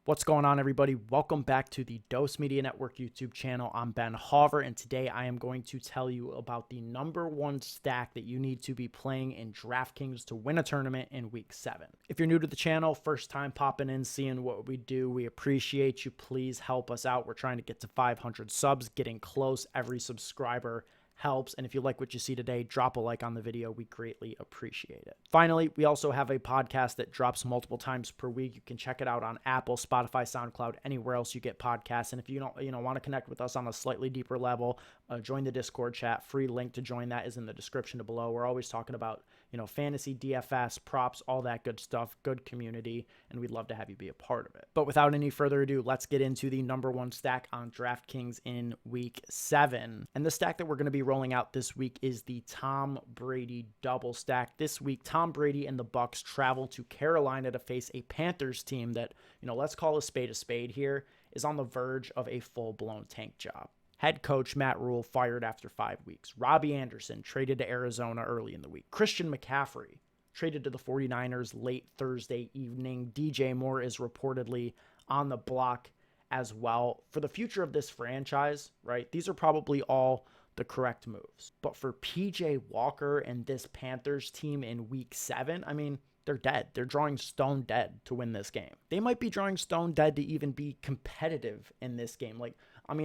What's going on, everybody? Welcome back to the Dose Media Network YouTube channel. I'm Ben Hauver, and today I am going to tell you about the number one stack that you need to be playing in DraftKings to win a tournament in Week 7. If you're new to the channel, first time popping in, seeing what we do, we appreciate you. Please help us out. We're trying to get to 500 subs, getting close. Every subscriber helps, and if you like what you see today, drop a like on the video. We greatly appreciate it. Finally, we also have a podcast that drops multiple times per week. You can check it out on Apple, Spotify, SoundCloud, anywhere else you get podcasts. And if you don't want to connect with us on a slightly deeper level, join the Discord chat. Free link to join that is in the description below. We're always talking about fantasy, DFS, props, all that good stuff, good community, and we'd love to have you be a part of it. But without any further ado, let's get into the number one stack on DraftKings in Week 7. And the stack that we're going to be rolling out this week is the Tom Brady double stack. This week, Tom Brady and the Bucs travel to Carolina to face a Panthers team that, let's call a spade here, is on the verge of a full-blown tank job. Head coach Matt Rule fired after 5 weeks. Robbie Anderson traded to Arizona early in the week. Christian McCaffrey traded to the 49ers late Thursday evening. DJ Moore is reportedly on the block as well. For the future of this franchise, right, these are probably all the correct moves. But for PJ Walker and this Panthers team in Week 7, they're dead. They're drawing stone dead to win this game. They might be drawing stone dead to even be competitive in this game.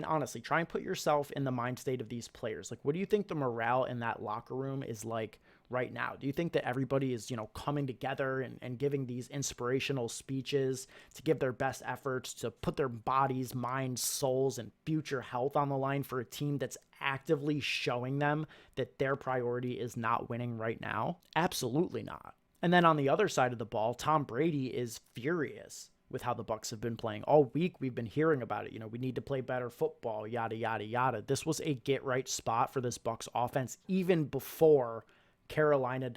Honestly, try and put yourself in the mind state of these players. What do you think the morale in that locker room is like right now? Do you think that everybody is, coming together and giving these inspirational speeches to give their best efforts, to put their bodies, minds, souls, and future health on the line for a team that's actively showing them that their priority is not winning right now? Absolutely not. And then on the other side of the ball, Tom Brady is furious with how the Bucs have been playing. All week we've been hearing about it. We need to play better football, yada, yada, yada. This was a get-right spot for this Bucs offense even before Carolina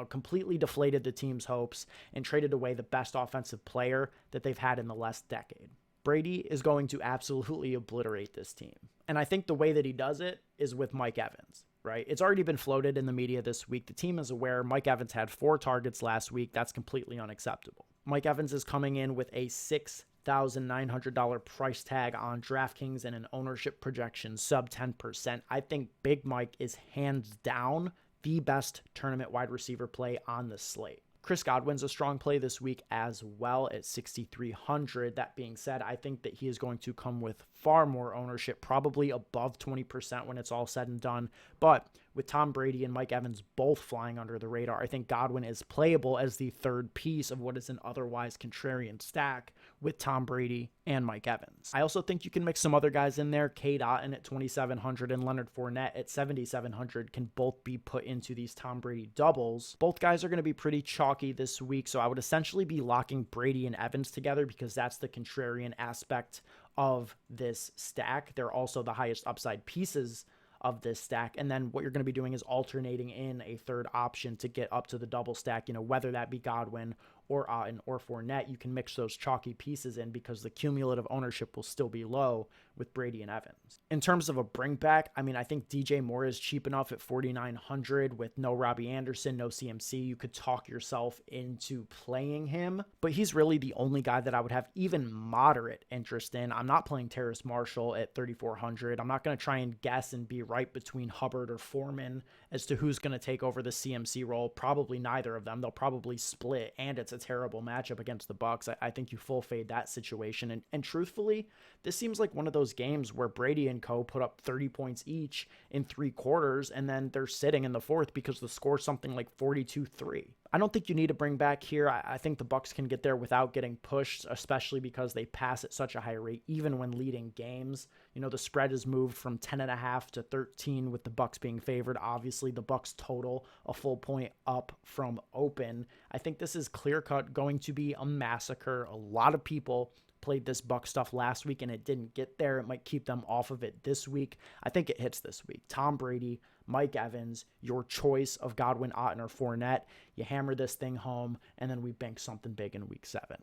completely deflated the team's hopes and traded away the best offensive player that they've had in the last decade. Brady is going to absolutely obliterate this team. And I think the way that he does it is with Mike Evans, right? It's already been floated in the media this week. The team is aware Mike Evans had 4 targets last week. That's completely unacceptable. Mike Evans is coming in with a $6,900 price tag on DraftKings and an ownership projection sub 10%. I think Big Mike is hands down the best tournament wide receiver play on the slate. Chris Godwin's a strong play this week as well at 6,300. That being said, I think that he is going to come with far more ownership, probably above 20% when it's all said and done. But with Tom Brady and Mike Evans both flying under the radar, I think Godwin is playable as the third piece of what is an otherwise contrarian stack with Tom Brady and Mike Evans. I also think you can mix some other guys in there. K. Dotton at 2,700 and Leonard Fournette at 7,700 can both be put into these Tom Brady doubles. Both guys are going to be pretty chalky this week, so I would essentially be locking Brady and Evans together because that's the contrarian aspect of this stack. They're also the highest upside pieces of this stack. And then what you're going to be doing is alternating in a third option to get up to the double stack, whether that be Godwin or Otten or Fournette. You can mix those chalky pieces in because the cumulative ownership will still be low with Brady and Evans. In terms of a bring back, I think DJ Moore is cheap enough at 4,900 with no Robbie Anderson, no CMC. You could talk yourself into playing him, but he's really the only guy that I would have even moderate interest in. I'm not playing Terrace Marshall at 3,400. I'm not going to try and guess and be right between Hubbard or Foreman as to who's going to take over the CMC role. Probably neither of them. They'll probably split, and it's a terrible matchup against the Bucs. I think you full fade that situation. And truthfully, this seems like one of those games where Brady and co put up 30 points each in 3 quarters, and then they're sitting in the fourth because the score's something like 42-3. I don't think you need to bring back here. I think the Bucs can get there without getting pushed, especially because they pass at such a high rate, even when leading games. The spread has moved from 10.5 to 13 with the Bucs being favored. Obviously, the Bucs total a full point up from open. I think this is clear-cut going to be a massacre. A lot of people played this Buck stuff last week and it didn't get there. It might keep them off of it this week. I think it hits this week. Tom Brady, Mike Evans, your choice of Godwin, Otten, or Fournette. You hammer this thing home, and then we bank something big in Week 7.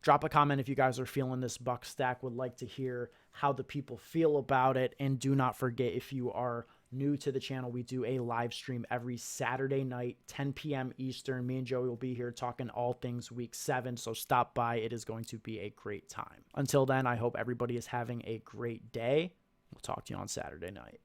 Drop a comment if you guys are feeling this Buck stack. Would like to hear how the people feel about it. And do not forget, if you are new to the channel, we do a live stream every Saturday night, 10 p.m. Eastern. Me and Joey will be here talking all things week 7, so stop by. It is going to be a great time. Until then, I hope everybody is having a great day. We'll talk to you on Saturday night.